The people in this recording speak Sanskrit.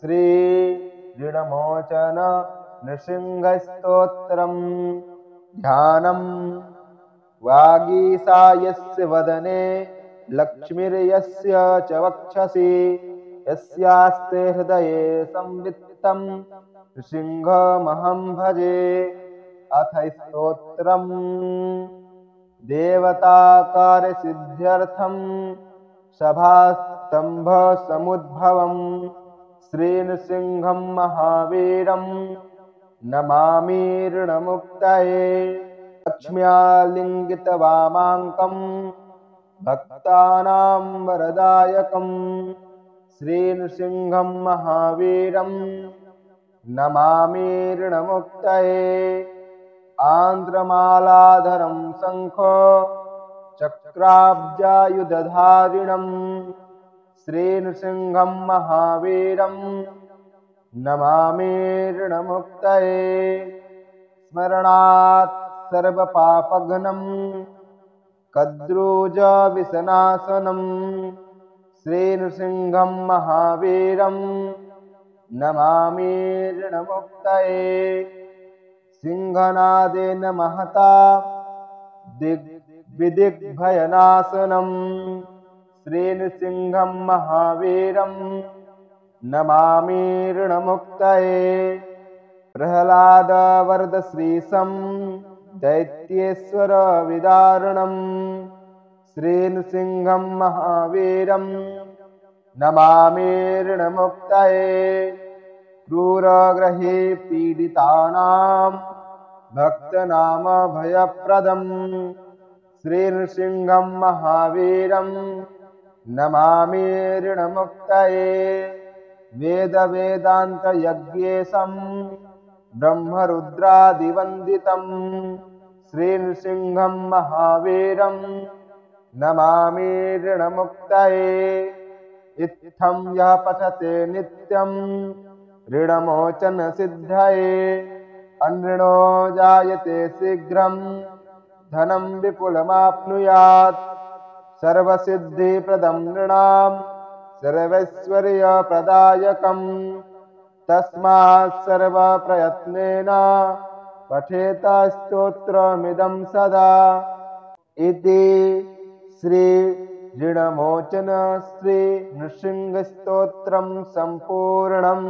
श्री ऋणमोचन नृसिंहस्तोत्रम् ध्यानम् वागीसायस्य वदने लक्ष्मीर्यस्य च वक्षसि यस्यास्ते हृदये संवित्तं नृसिंहमहं भजे। अथ स्तोत्रम् देवताकार्यसिद्ध्यर्थं सभास्तम्भसमुद्भवम् श्रीनृसिंहं महावीरं नमामि ऋणमुक्तये। लक्ष्म्यालिङ्गितवामाङ्कं भक्तानां वरदायकं श्रीनृसिंहं महावीरं नमामि ऋणमुक्तये। आन्द्रमालाधरं शङ्खो चक्राब्जायुधधारिणं श्रीनृसिंहं महावीरं नमामि ऋणमुक्तये। स्मरणात् सर्वपापघ्नं कद्रूजविसनाशनं श्रीनृसिंहं महावीरं नमामि ऋणमुक्तये। सिंहनादेन महता दिग्विदिग्भयनाशनं श्रीनृसिंहं महावीरं नमामि ऋणमुक्तये। प्रह्लादवरदश्रीशं दैत्येश्वरविदारणं श्रीनृसिंहं महावीरं नमामि ऋणमुक्तये। क्रूरग्रहे पीडितानां भक्तनामभयप्रदं श्रीनृसिंहं महावीरं नमामि ऋणमुक्तये। वेदवेदान्तयज्ञेशं ब्रह्मरुद्रादिवन्दितं श्रीनृसिंहं महावीरं नमामि ऋणमुक्तये। इत्थं यः पठते नित्यं ऋणमोचनसिद्धये अनृणो जायते शीघ्रं धनं विपुलमाप्नुयात्। सर्वसिद्धिप्रदं नृणां सर्वैश्वर्यप्रदायकं तस्मात् सर्वप्रयत्नेन पठेत स्तोत्रमिदं सदा। इति श्री ऋणमोचन श्री नृसिंहस्तोत्रं सम्पूर्णम्।